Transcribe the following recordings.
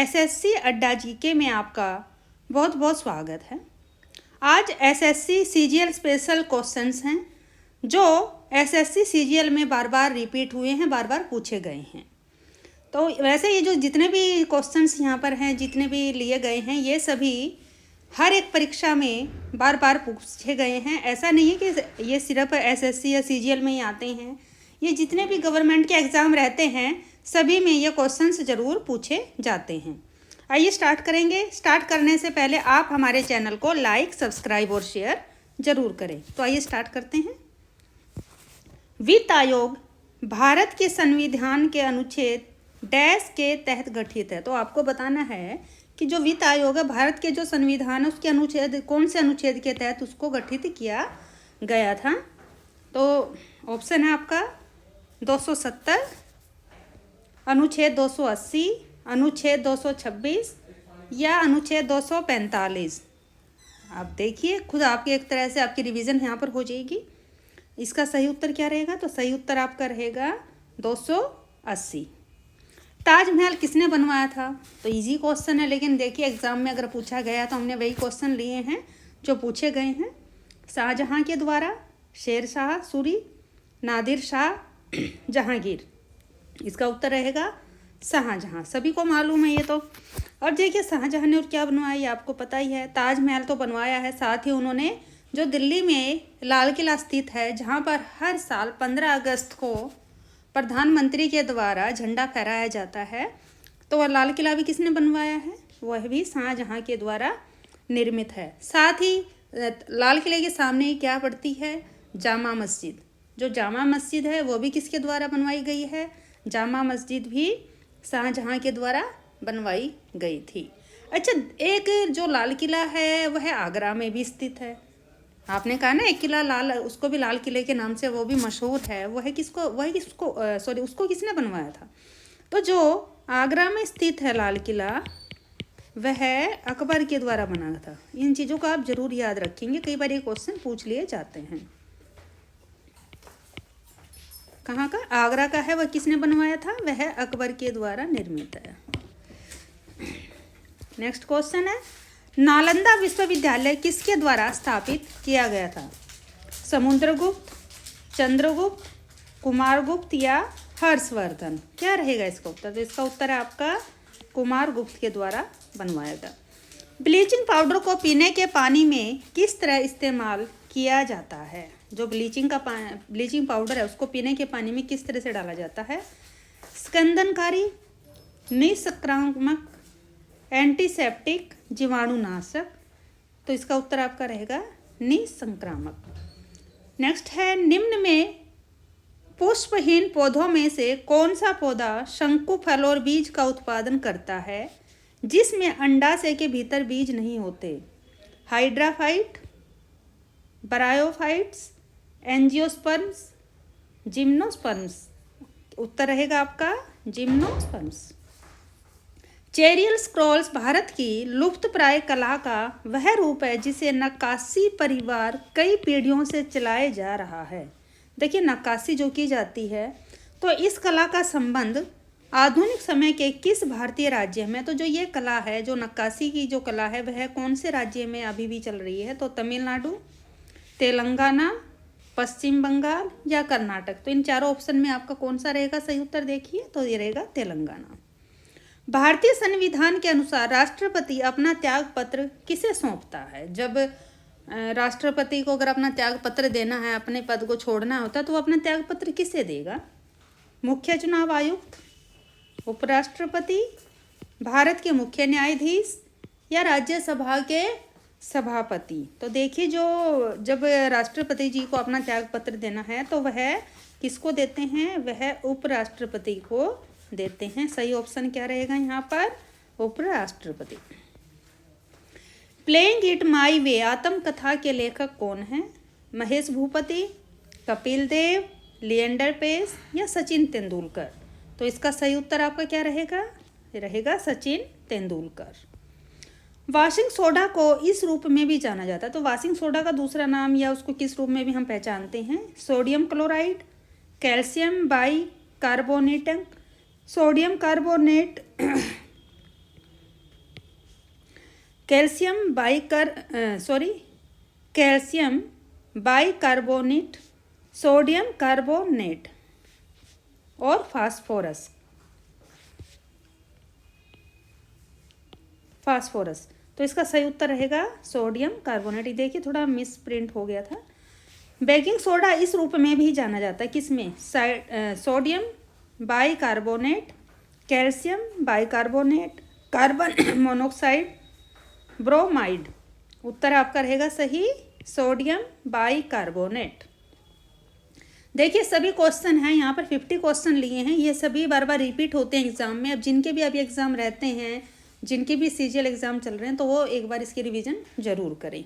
SSC अड्डा GK में आपका बहुत बहुत स्वागत है। आज एसएससी सीजीएल स्पेशल क्वेश्चंस हैं जो एसएससी सीजीएल में बार बार रिपीट हुए हैं, बार बार पूछे गए हैं। तो वैसे ये जो जितने भी क्वेश्चंस यहाँ पर हैं, जितने भी लिए गए हैं, ये सभी हर एक परीक्षा में बार बार पूछे गए हैं। ऐसा नहीं है कि ये सिर्फ एसएससी या सीजीएल में ही आते हैं। ये जितने भी गवर्नमेंट के एग्ज़ाम रहते हैं सभी में ये क्वेश्चंस ज़रूर पूछे जाते हैं। आइए स्टार्ट करेंगे। स्टार्ट करने से पहले आप हमारे चैनल को लाइक, सब्सक्राइब और शेयर ज़रूर करें। तो आइए स्टार्ट करते हैं। वित्त आयोग भारत के संविधान के अनुच्छेद डैश के तहत गठित है। तो आपको बताना है कि जो वित्त आयोग है भारत के जो संविधान है उसके अनुच्छेद कौन से अनुच्छेद के तहत उसको गठित किया गया था। तो ऑप्शन है आपका 270, अनुच्छेद 280, अनुच्छेद 226 या अनुच्छेद 245। आप देखिए खुद आपकी एक तरह से आपकी रिवीजन यहाँ पर हो जाएगी। इसका सही उत्तर क्या रहेगा? तो सही उत्तर आपका रहेगा 280। ताजमहल किसने बनवाया था? तो इजी क्वेश्चन है, लेकिन देखिए एग्जाम में अगर पूछा गया तो हमने वही क्वेश्चन लिए हैं जो पूछे गए हैं। शाहजहां के द्वारा, शेर शाह सूरी, नादिर शाह, जहांगीर। इसका उत्तर रहेगा शाहजहां। सभी को मालूम है ये तो। और देखिए शाहजहां ने और क्या बनवाया ये आपको पता ही है। ताजमहल तो बनवाया है, साथ ही उन्होंने जो दिल्ली में लाल किला स्थित है जहां पर हर साल 15 अगस्त को प्रधानमंत्री के द्वारा झंडा फहराया जाता है, तो वह लाल किला भी किसने बनवाया है? वह भी शाहजहां के द्वारा निर्मित है। साथ ही लाल किले के सामने ही क्या पड़ती है? जामा मस्जिद। जो जामा मस्जिद है वो भी किसके द्वारा बनवाई गई है? जामा मस्जिद भी शाहजहां के द्वारा बनवाई गई थी। अच्छा, एक जो लाल किला है वह आगरा में भी स्थित है। आपने कहा ना एक किला लाल, उसको भी लाल किले के नाम से वो भी मशहूर है। उसको किसने बनवाया था? तो जो आगरा में स्थित है लाल किला वह अकबर के द्वारा बना था। इन चीज़ों को आप जरूर याद रखेंगे, कई बार ये क्वेश्चन पूछ लिए जाते हैं। कहाँ का? आगरा का है। वह किसने बनवाया था? वह अकबर के द्वारा निर्मित है। नेक्स्ट क्वेश्चन है, नालंदा विश्वविद्यालय किसके द्वारा स्थापित किया गया था? समुद्रगुप्त, चंद्रगुप्त, कुमारगुप्त या हर्षवर्धन? क्या रहेगा इसका उत्तर? तो इसका उत्तर है आपका कुमारगुप्त के द्वारा बनवाया गया। ब्लीचिंग पाउडर को पीने के पानी में किस तरह इस्तेमाल किया जाता है? जो ब्लीचिंग पाउडर है उसको पीने के पानी में किस तरह से डाला जाता है? स्कंदनकारी, निसंक्रामक, एंटीसेप्टिक, जीवाणुनाशक। तो इसका उत्तर आपका रहेगा निसंक्रामक। नेक्स्ट है, निम्न में पुष्पहीन पौधों में से कौन सा पौधा शंकु फल और बीज का उत्पादन करता है जिसमें अंडाशय के भीतर बीज नहीं होते? हाइड्राफाइट, ब्रायोफाइट्स, एंजियोस्पर्म्स, जिम्नोस्पर्म्स। उत्तर रहेगा आपका जिम्नोस्पर्म्स। चेरियल स्क्रॉल्स भारत की लुप्तप्राय कला का वह रूप है जिसे नक्काशी परिवार कई पीढ़ियों से चलाए जा रहा है। देखिए नक्काशी जो की जाती है तो इस कला का संबंध आधुनिक समय के किस भारतीय राज्य में? तो जो ये कला है, जो नक्काशी की जो कला है वह कौन से राज्य में अभी भी चल रही है? तो तमिलनाडु, तेलंगाना, पश्चिम बंगाल या कर्नाटक। तो इन चारों ऑप्शन में आपका कौन सा रहेगा सही उत्तर? देखिए तो ये रहेगा तेलंगाना। भारतीय संविधान के अनुसार राष्ट्रपति अपना त्याग पत्र किसे सौंपता है? जब राष्ट्रपति को अगर अपना त्याग पत्र देना है, अपने पद को छोड़ना होता है, तो वो अपना त्याग पत्र किसे देगा? मुख्य चुनाव आयुक्त, उपराष्ट्रपति, भारत के मुख्य न्यायाधीश या राज्यसभा के सभापति? तो देखिए जब राष्ट्रपति जी को अपना त्याग पत्र देना है तो वह किसको देते हैं? वह उपराष्ट्रपति को देते हैं। सही ऑप्शन क्या रहेगा यहाँ पर? उपराष्ट्रपति। प्लेइंग इट माई वे आत्मकथा के लेखक कौन हैं? महेश भूपति, कपिल देव, लिएंडर पेस या सचिन तेंदुलकर? तो इसका सही उत्तर आपका क्या रहेगा? ये रहेगा सचिन तेंदुलकर। वाशिंग सोडा को इस रूप में भी जाना जाता है। तो वाशिंग सोडा का दूसरा नाम या उसको किस रूप में भी हम पहचानते हैं? Sodium chloride, calcium by carbonate, sodium carbonate, calcium bicarbonate, sodium carbonate और फास्फोरस। तो इसका सही उत्तर रहेगा सोडियम कार्बोनेट। देखिए थोड़ा मिस प्रिंट हो गया था। बेकिंग सोडा इस रूप में भी जाना जाता है, किसमें? Sodium bicarbonate, calcium bicarbonate, carbon monoxide, bromide. उत्तर आपका रहेगा सही सोडियम बाइकार्बोनेट। देखिए सभी क्वेश्चन हैं यहाँ पर, 50 क्वेश्चन लिए हैं। ये सभी बार बार रिपीट होते हैं एग्जाम में। अब जिनके भी अभी एग्जाम रहते हैं, जिनके भी सीजीएल एग्जाम चल रहे हैं, तो वो एक बार इसकी रिवीजन जरूर करें।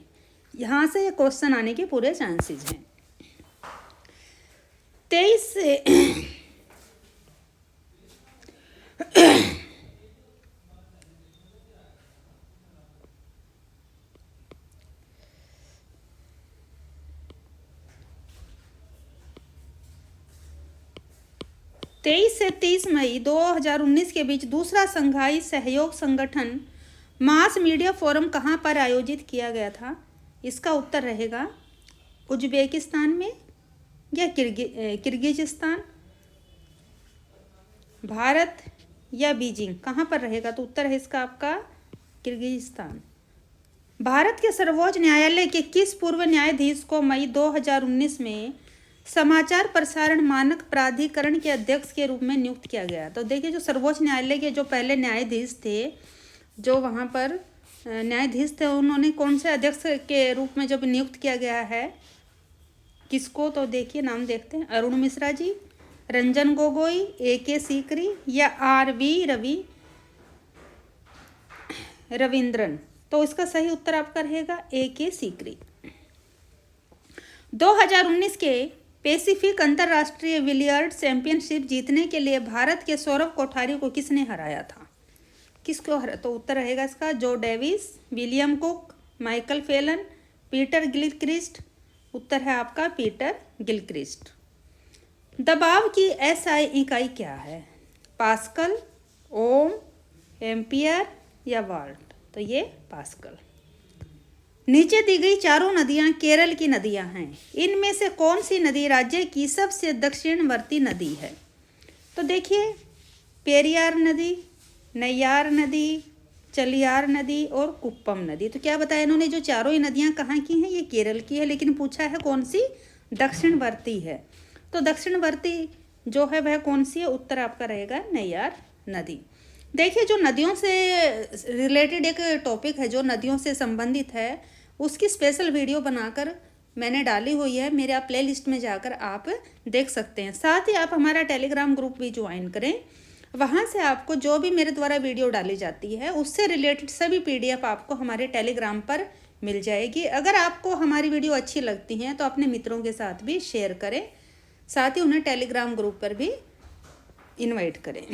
यहाँ से ये क्वेश्चन आने के पूरे चांसेस हैं। 23 से 30 मई 2019 के बीच दूसरा संघाई सहयोग संगठन मास मीडिया फोरम कहाँ पर आयोजित किया गया था? इसका उत्तर रहेगा उज्बेकिस्तान में या किर्गिजिस्तान, भारत या बीजिंग, कहाँ पर रहेगा? तो उत्तर है इसका आपका किर्गिजिस्तान। भारत के सर्वोच्च न्यायालय के किस पूर्व न्यायाधीश को मई 2019 में समाचार प्रसारण मानक प्राधिकरण के अध्यक्ष के रूप में नियुक्त किया गया? तो देखिए जो सर्वोच्च न्यायालय के जो पहले न्यायाधीश थे, जो वहाँ पर न्यायाधीश थे, उन्होंने कौन से अध्यक्ष के रूप में जब नियुक्त किया गया है किसको? तो देखिए नाम देखते हैं, अरुण मिश्रा जी, रंजन गोगोई, AK सीकरी या RV रविंद्रन। तो इसका सही उत्तर आपका रहेगा AK सीकरी। 2019 के पैसिफिक अंतर्राष्ट्रीय बिलियर्ड चैंपियनशिप जीतने के लिए भारत के सौरभ कोठारी को किसने हराया था? किसको हरा? तो उत्तर रहेगा इसका जो Davis, William Cook, Michael Phelan, Peter Gilchrist. उत्तर है आपका पीटर गिलक्रिस्ट। दबाव की SI इकाई क्या है? पास्कल, ओम, एम्पियर या वाल्ट? तो ये पास्कल। नीचे दी गई चारों नदियां केरल की नदियां हैं। इनमें से कौन सी नदी राज्य की सबसे दक्षिणवर्ती नदी है? तो देखिए पेरियार नदी, नैयार नदी, चलियार नदी और कुप्पम नदी। तो क्या बताया इन्होंने, जो चारों ही नदियां कहाँ की हैं? ये केरल की है, लेकिन पूछा है कौन सी दक्षिणवर्ती है। तो दक्षिणवर्ती जो है वह कौन सी है? उत्तर आपका रहेगा नैयार नदी। देखिए जो नदियों से रिलेटेड एक टॉपिक है, जो नदियों से संबंधित है, उसकी स्पेशल वीडियो बनाकर मैंने डाली हुई है। मेरे आप प्ले लिस्ट में जाकर आप देख सकते हैं। साथ ही आप हमारा टेलीग्राम ग्रुप भी ज्वाइन करें। वहाँ से आपको जो भी मेरे द्वारा वीडियो डाली जाती है उससे रिलेटेड सभी PDF आपको हमारे टेलीग्राम पर मिल जाएगी। अगर आपको हमारी वीडियो अच्छी लगती हैं तो अपने मित्रों के साथ भी शेयर करें, साथ ही उन्हें टेलीग्राम ग्रुप पर भी इनवाइट करें।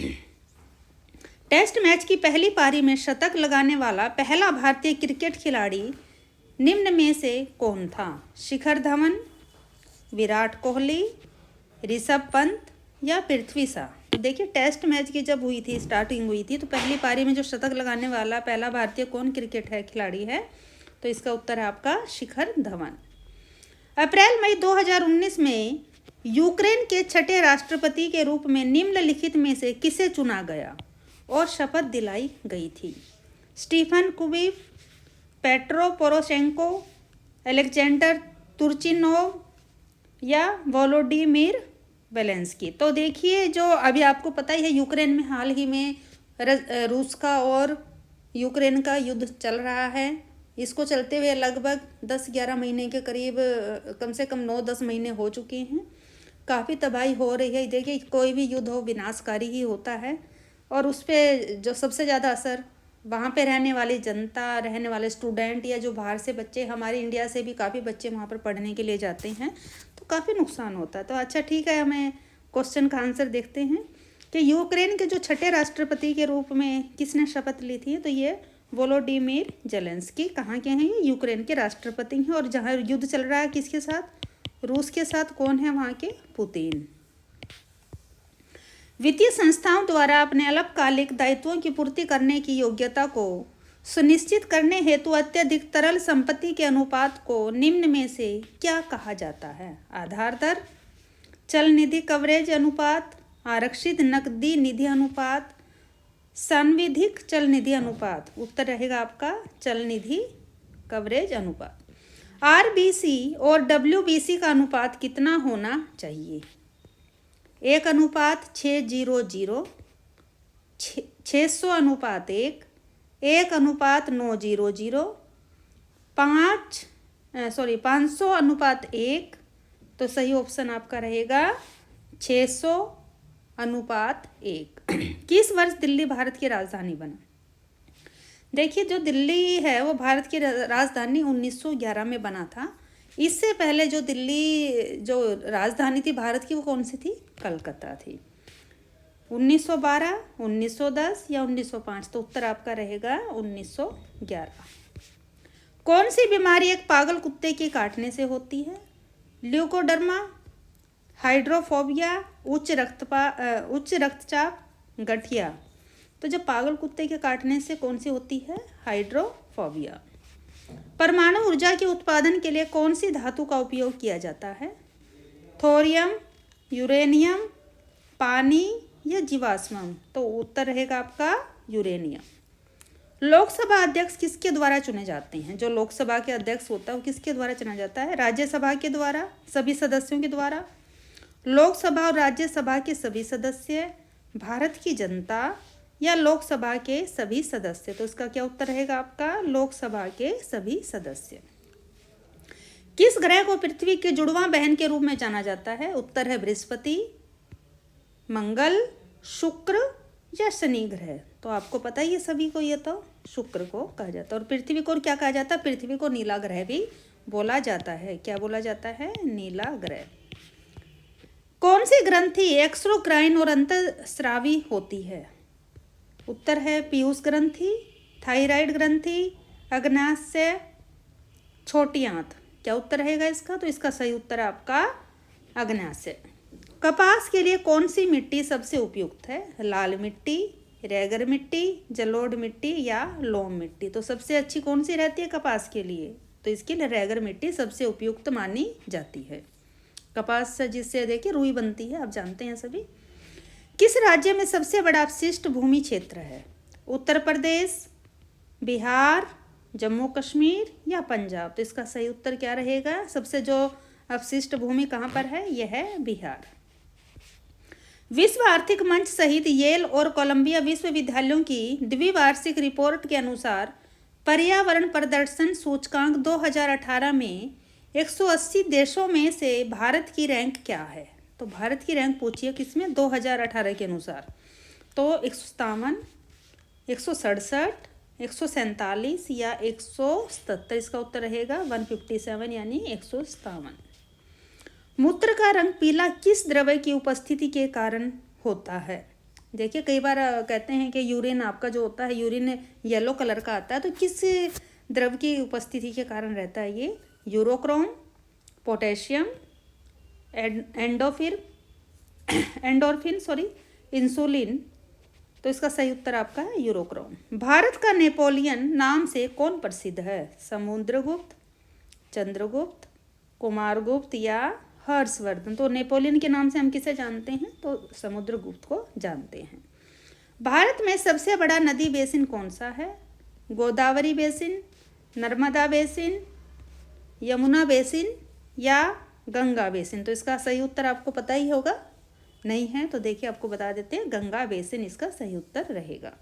टेस्ट मैच की पहली पारी में शतक लगाने वाला पहला भारतीय क्रिकेट खिलाड़ी निम्न में से कौन था? शिखर धवन, विराट कोहली, ऋषभ पंत या पृथ्वी शॉ? देखिए टेस्ट मैच की जब हुई थी, स्टार्टिंग हुई थी, तो पहली पारी में जो शतक लगाने वाला पहला भारतीय कौन क्रिकेट है खिलाड़ी है? तो इसका उत्तर है आपका शिखर धवन। अप्रैल मई 2019 में यूक्रेन के छठे राष्ट्रपति के रूप में निम्नलिखित में से किसे चुना गया और शपथ दिलाई गई थी? स्टीफन कुबीव, पेट्रो पोरोशेंको, अलेक्जेंडर तुर्चिनोव या वोलोडिमिर वेलेंस्की। तो देखिए जो अभी आपको पता ही है, यूक्रेन में हाल ही में रूस का और यूक्रेन का युद्ध चल रहा है। इसको चलते हुए लगभग 10-11 महीने के करीब, कम से कम 9-10 महीने हो चुके हैं। काफ़ी तबाही हो रही है। देखिए कोई भी युद्ध हो विनाशकारी ही होता है, और उस पर जो सबसे ज़्यादा असर वहाँ पे रहने वाली जनता, रहने वाले स्टूडेंट या जो बाहर से बच्चे, हमारे इंडिया से भी काफ़ी बच्चे वहाँ पर पढ़ने के लिए जाते हैं, तो काफ़ी नुकसान होता है। तो अच्छा ठीक है, हमें क्वेश्चन का आंसर देखते हैं कि यूक्रेन के जो छठे राष्ट्रपति के रूप में किसने शपथ ली थी? तो ये वोलोडिमिर जेलेंस्की। कहाँ के हैं ये? यूक्रेन के राष्ट्रपति हैं। और जहाँ युद्ध चल रहा है किसके साथ? रूस के साथ। कौन है वहाँ के? पुतिन। वित्तीय संस्थाओं द्वारा अपने अल्पकालिक दायित्वों की पूर्ति करने की योग्यता को सुनिश्चित करने हेतु अत्यधिक तरल संपत्ति के अनुपात को निम्न में से क्या कहा जाता है? आधार दर, चल निधि कवरेज अनुपात, आरक्षित नकदी निधि अनुपात, सांविधिक चल निधि अनुपात। उत्तर रहेगा आपका चल निधि कवरेज अनुपात। आरबीसी और डब्ल्यूबीसी का अनुपात कितना होना चाहिए? 1:600, 600 अनुपात 1, 1:900, 500 अनुपात 1। तो सही ऑप्शन आपका रहेगा 600 अनुपात 1। किस वर्ष दिल्ली भारत की राजधानी बना? देखिए, जो दिल्ली है वो भारत की राजधानी 1911 में बना था। इससे पहले जो दिल्ली जो राजधानी थी भारत की वो कौन सी थी? कलकत्ता थी। 1912, 1910 या 1905। तो उत्तर आपका रहेगा 1911। कौन सी बीमारी एक पागल कुत्ते के काटने से होती है? ल्यूकोडर्मा, हाइड्रोफोबिया, उच्च रक्तचाप, गठिया। तो जब पागल कुत्ते के काटने से कौन सी होती है? हाइड्रोफोबिया। परमाणु ऊर्जा के उत्पादन के लिए कौन सी धातु का उपयोग किया जाता है? थोरियम, यूरेनियम, पानी या जीवाश्म। तो उत्तर रहेगा आपका यूरेनियम। लोकसभा अध्यक्ष किसके द्वारा चुने जाते हैं? जो लोकसभा के अध्यक्ष होता है वो किसके द्वारा चुना जाता है? राज्यसभा के द्वारा, सभी सदस्यों के द्वारा, लोकसभा और राज्यसभा के सभी सदस्य, भारत की जनता या लोकसभा के सभी सदस्य। तो इसका क्या उत्तर रहेगा आपका? लोकसभा के सभी सदस्य। किस ग्रह को पृथ्वी के जुड़वां बहन के रूप में जाना जाता है? उत्तर है बृहस्पति, मंगल, शुक्र या शनि ग्रह। तो आपको पता ही है सभी को, ये तो शुक्र को कहा जाता है। और पृथ्वी को क्या कहा जाता है? पृथ्वी को नीला ग्रह भी बोला जाता है। क्या बोला जाता है? नीला ग्रह। कौन सी ग्रंथि एक्सोक्राइन और अंतःस्रावी होती है? उत्तर है पीयूष ग्रंथि, थायराइड ग्रंथि, अग्नाशय, छोटी आंत। क्या उत्तर रहेगा इसका? तो इसका सही उत्तर है आपका अग्नाशय। कपास के लिए कौन सी मिट्टी सबसे उपयुक्त है? लाल मिट्टी, रेगर मिट्टी, जलोढ़ मिट्टी या लोम मिट्टी। तो सबसे अच्छी कौन सी रहती है कपास के लिए? तो इसके लिए रेगर मिट्टी सबसे उपयुक्त मानी जाती है। कपास जिससे देखिए रुई बनती है, आप जानते हैं सभी। किस राज्य में सबसे बड़ा अपशिष्ट भूमि क्षेत्र है? उत्तर प्रदेश, बिहार, जम्मू कश्मीर या पंजाब। तो इसका सही उत्तर क्या रहेगा? सबसे जो अपशिष्ट भूमि कहाँ पर है? यह है बिहार। विश्व आर्थिक मंच सहित येल और कोलंबिया विश्वविद्यालयों की द्विवार्षिक रिपोर्ट के अनुसार पर्यावरण प्रदर्शन सूचकांक 2018 में 180 देशों में से भारत की रैंक क्या है? तो भारत की रैंक पूछिए किसमें? 2018 के अनुसार। तो 157, 167, 147 या 177। इसका उत्तर रहेगा 157 यानी 157। मूत्र का रंग पीला किस द्रव्य की उपस्थिति के कारण होता है? देखिए, कई बार कहते हैं कि यूरिन आपका जो होता है, यूरिन येलो कलर का आता है। तो किस द्रव्य की उपस्थिति के कारण रहता है ये? Urochrome, potassium, endorphin, insulin. तो इसका सही उत्तर आपका है यूरोक्रोम। भारत का नेपोलियन नाम से कौन प्रसिद्ध है? समुद्रगुप्त, चंद्रगुप्त, कुमारगुप्त या हर्षवर्धन। तो नेपोलियन के नाम से हम किसे जानते हैं? तो समुद्रगुप्त को जानते हैं। भारत में सबसे बड़ा नदी बेसिन कौन सा है? Godavari basin, Narmada basin, Yamuna basin या गंगा बेसिन। तो इसका सही उत्तर आपको पता ही होगा। नहीं है तो देखिए आपको बता देते हैं, गंगा बेसिन इसका सही उत्तर रहेगा।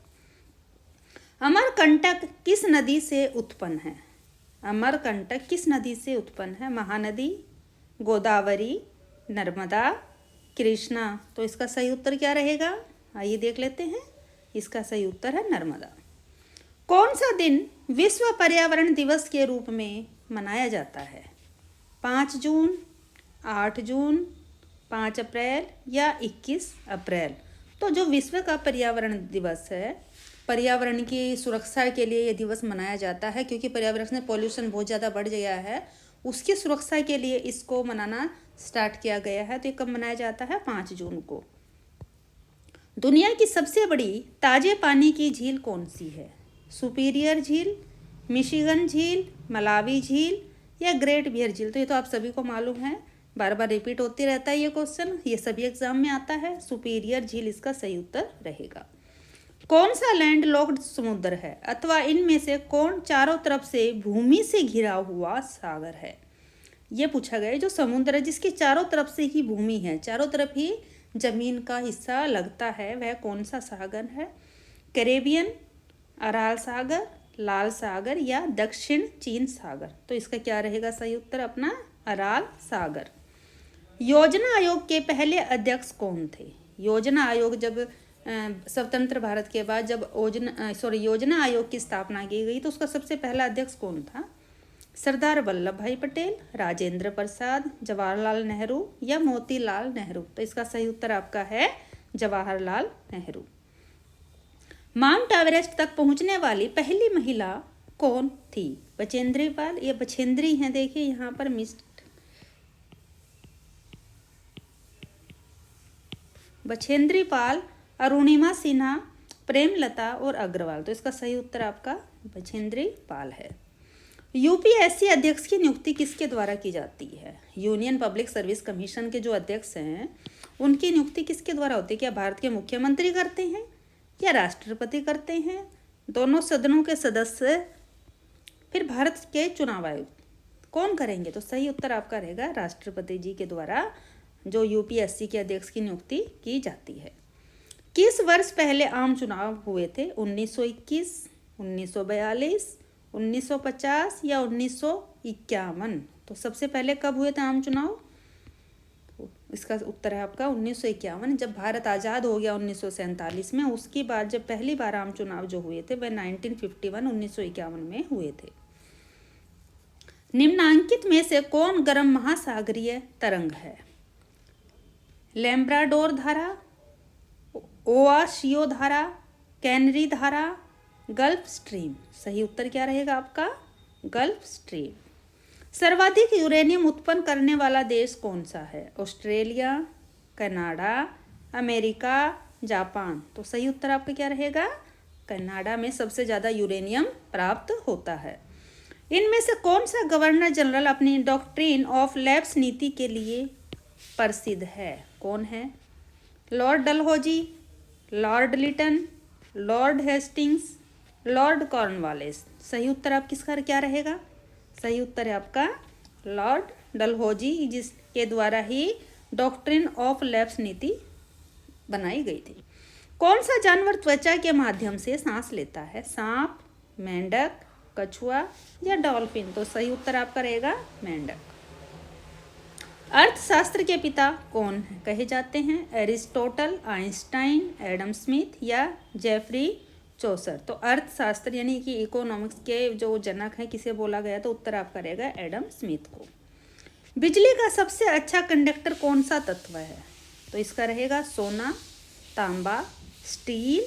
अमरकंटक किस नदी से उत्पन्न है? अमरकंटक किस नदी से उत्पन्न है? महानदी, गोदावरी, नर्मदा, कृष्णा। तो इसका सही उत्तर क्या रहेगा? आइए देख लेते हैं। इसका सही उत्तर है नर्मदा। कौन सा दिन विश्व पर्यावरण दिवस के रूप में मनाया जाता है? 5 जून, 8 जून, 5 अप्रैल या 21 अप्रैल। तो जो विश्व का पर्यावरण दिवस है, पर्यावरण की सुरक्षा के लिए ये दिवस मनाया जाता है, क्योंकि पर्यावरण में पॉल्यूशन बहुत ज़्यादा बढ़ गया है, उसकी सुरक्षा के लिए इसको मनाना स्टार्ट किया गया है। तो ये कब मनाया जाता है? 5 जून को। दुनिया की सबसे बड़ी ताजे पानी की झील कौन सी है? सुपीरियर झील, मिशिगन झील, मलावी झील या ग्रेट बियर झील? तो ये तो आप सभी को मालूम है, बार बार रिपीट होते रहता है ये क्वेश्चन, ये सभी एग्जाम में आता है। सुपीरियर झील इसका सही उत्तर रहेगा। कौन सा लैंड लॉक्ड समुद्र है अथवा इनमें से कौन चारों तरफ से भूमि से घिरा हुआ सागर है? ये पूछा गया है, जो समुद्र है जिसके चारों तरफ से ही भूमि है, चारों तरफ ही जमीन का हिस्सा लगता है, वह कौन सा सागर है? कैरेबियन, अराल सागर, लाल सागर या दक्षिण चीन सागर? तो इसका क्या रहेगा सही उत्तर अपना? अराल सागर। योजना आयोग के पहले अध्यक्ष कौन थे? योजना आयोग जब स्वतंत्र भारत के बाद जब योजना आयोग की स्थापना की गई तो उसका सबसे पहला अध्यक्ष कौन था? सरदार वल्लभ भाई पटेल, राजेंद्र प्रसाद, जवाहरलाल नेहरू या मोतीलाल नेहरू? तो इसका सही उत्तर आपका है जवाहरलाल नेहरू। माउंट एवरेस्ट तक पहुंचने वाली पहली महिला कौन थी? बछेंद्री पाल, ये बछेंद्री हैं, देखिए यहाँ पर बछेंद्री पाल, अरुणिमा सिन्हा, प्रेमलता और अग्रवाल? तो इसका सही उत्तर आपका बछेंद्री पाल है। यूपीएससी अध्यक्ष की नियुक्ति किसके द्वारा की जाती है? यूनियन पब्लिक सर्विस कमीशन के जो अध्यक्ष हैं उनकी नियुक्ति किसके द्वारा होती है? क्या भारत के मुख्यमंत्री करते हैं या राष्ट्रपति करते हैं? दोनों सदनों के सदस्य, फिर भारत के चुनाव आयुक्त कौन करेंगे? तो सही उत्तर आपका रहेगा राष्ट्रपति जी के द्वारा जो यूपीएससी के अध्यक्ष की नियुक्ति की जाती है। किस वर्ष पहले आम चुनाव हुए थे? 1921, 1942, 1950 या 1951? तो सबसे पहले कब हुए थे आम चुनाव? इसका उत्तर है आपका 1951। जब भारत आज़ाद हो गया 1947 में, उसके बाद जब पहली बार आम चुनाव जो हुए थे वह 1951 में हुए थे। निम्नांकित में से कौन गर्म महासागरीय तरंग है? लैब्राडोर धारा, ओआशियो धारा, कैनरी धारा, गल्फ स्ट्रीम? सही उत्तर क्या रहेगा आपका? Gulf stream. सर्वाधिक यूरेनियम उत्पन्न करने वाला देश कौन सा है? Australia, Canada, America, Japan? तो सही उत्तर आपका क्या रहेगा? कनाडा में सबसे ज़्यादा यूरेनियम प्राप्त होता है। इनमें से कौन सा गवर्नर जनरल अपनी डॉक्ट्रिन ऑफ लैप्स नीति के लिए प्रसिद्ध है? कौन है? Lord Dalhousie, lord Lytton, lord Hastings, lord Cornwallis? सही उत्तर आप किसका क्या रहेगा? सही उत्तर है आपका लॉर्ड डलहौजी, जिसके द्वारा ही डॉक्ट्रिन ऑफ लैप्स नीति बनाई गई थी। कौन सा जानवर त्वचा के माध्यम से सांस लेता है? सांप, मेंढक, कछुआ या डॉल्फिन? तो सही उत्तर आपका रहेगा मेंढक। अर्थशास्त्र के पिता कौन कहे जाते हैं? एरिस्टोटल, आइंस्टाइन, एडम स्मिथ या जेफरी चौसर? तो अर्थशास्त्र यानी कि इकोनॉमिक्स के जो जनक हैं किसे बोला गया? तो उत्तर आपका रहेगा एडम स्मिथ को। बिजली का सबसे अच्छा कंडक्टर कौन सा तत्व है? तो इसका रहेगा सोना, तांबा, स्टील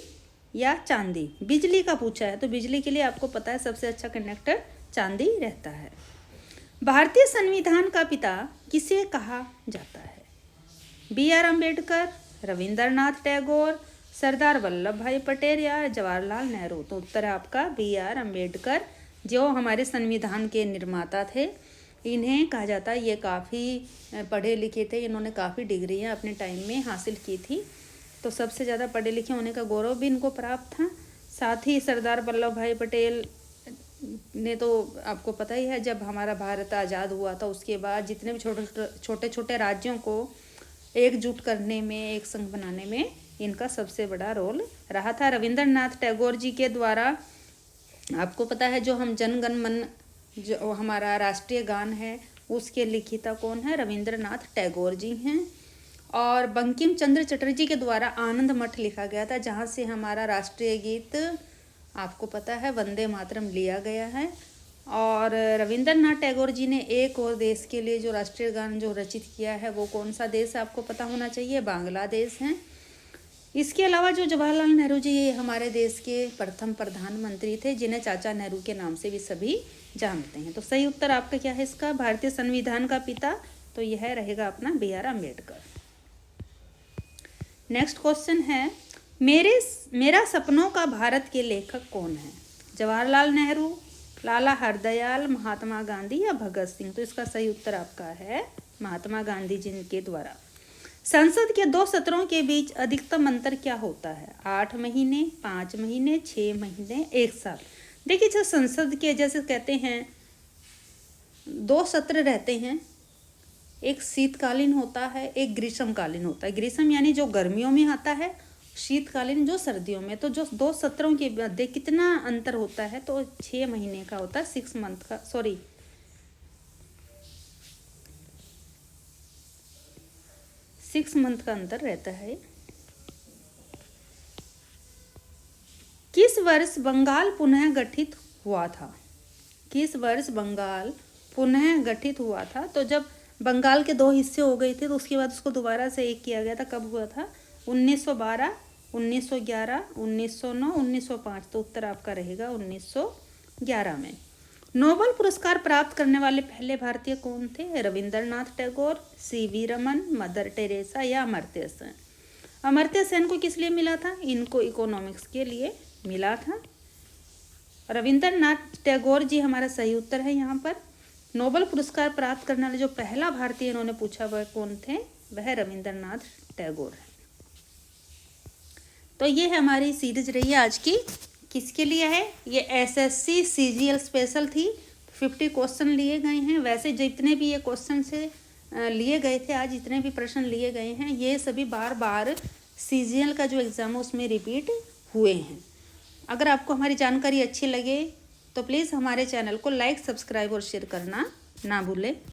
या चांदी? बिजली का पूछा है तो बिजली के लिए आपको पता है सबसे अच्छा कंडक्टर चांदी रहता है। भारतीय संविधान का पिता किसे कहा जाता है? बी.आर. अम्बेडकर, रविंद्रनाथ टैगोर, सरदार वल्लभ भाई पटेल या जवाहरलाल नेहरू? तो उत्तर है आपका बी.आर. अम्बेडकर, जो हमारे संविधान के निर्माता थे। इन्हें कहा जाता है, ये काफ़ी पढ़े लिखे थे, इन्होंने काफ़ी डिग्रियां अपने टाइम में हासिल की थी, तो सबसे ज़्यादा पढ़े लिखे होने का गौरव भी इनको प्राप्त था। साथ ही सरदार वल्लभ भाई पटेल ने तो आपको पता ही है, जब हमारा भारत आज़ाद हुआ था उसके बाद जितने भी छोटे छोटे राज्यों को एकजुट करने में, एक संघ बनाने में इनका सबसे बड़ा रोल रहा था। रविंद्रनाथ टैगोर जी के द्वारा आपको पता है जो हम जनगण मन जो हमारा राष्ट्रीय गान है उसके लिखिता कौन है? रविंद्रनाथ टैगोर जी हैं। और बंकिम चंद्र चटर्जी के द्वारा आनंद मठ लिखा गया था, जहाँ से हमारा राष्ट्रीय गीत आपको पता है वंदे मातरम लिया गया है। और रविंद्रनाथ टैगोर जी ने एक और देश के लिए जो राष्ट्रीय गान जो रचित किया है वो कौन सा देश है आपको पता होना चाहिए? बांग्लादेश हैं। इसके अलावा जो जवाहरलाल नेहरू जी ये हमारे देश के प्रथम प्रधानमंत्री थे, जिन्हें चाचा नेहरू के नाम से भी सभी जानते हैं। तो सही उत्तर आपका क्या है इसका? भारतीय संविधान का पिता तो यह रहेगा अपना बी.आर. अम्बेडकर। नेक्स्ट क्वेश्चन है, मेरा सपनों का भारत के लेखक कौन है? जवाहरलाल नेहरू, लाला हरदयाल, महात्मा गांधी या भगत सिंह? तो इसका सही उत्तर आपका है महात्मा गांधी जी के द्वारा। संसद के 2 सत्रों के बीच अधिकतम अंतर क्या होता है? 8 महीने, 5 महीने, 6 महीने, 1 साल। देखिए, जो संसद के जैसे कहते हैं 2 सत्र रहते हैं, एक शीतकालीन होता है, एक ग्रीष्मकालीन होता है। ग्रीष्म यानी जो गर्मियों में आता है, शीतकालीन जो सर्दियों में। तो जो 2 सत्रों के मध्य कितना अंतर होता है? तो 6 महीने का होता है, 6 मंथ का, 6 मंथ का अंतर रहता है। किस वर्ष बंगाल पुनः गठित हुआ था? किस वर्ष बंगाल पुनः गठित हुआ था? तो जब बंगाल के 2 हिस्से हो गए थे तो उसके बाद उसको दोबारा से एक किया गया था। कब हुआ था? 1912, 1911, 1909, 1905। तो उत्तर आपका रहेगा 1911 में। नोबेल पुरस्कार प्राप्त करने वाले पहले भारतीय कौन थे? Rabindranath Tagore, CV Raman, mother Teresa या अमर्त्य सेन? अमर्त्य सेन को किस लिए मिला था? इनको इकोनॉमिक्स के लिए मिला था। रविंद्रनाथ टैगोर जी हमारा सही उत्तर है यहाँ पर। नोबेल पुरस्कार प्राप्त करने वाले जो पहला भारतीय इन्होंने पूछा वह कौन थे? वह रविंद्रनाथ टैगोर है। तो ये है हमारी सीरीज रही है आज की। किसके लिए है? ये एसएससी सीजीएल स्पेशल थी। 50 क्वेश्चन लिए गए हैं। वैसे जितने भी ये क्वेश्चन से लिए गए थे, आज जितने भी प्रश्न लिए गए हैं, ये सभी बार बार सीजीएल का जो एग्ज़ाम है उसमें रिपीट हुए हैं। अगर आपको हमारी जानकारी अच्छी लगे तो प्लीज़ हमारे चैनल को लाइक, सब्सक्राइब और शेयर करना ना भूलें।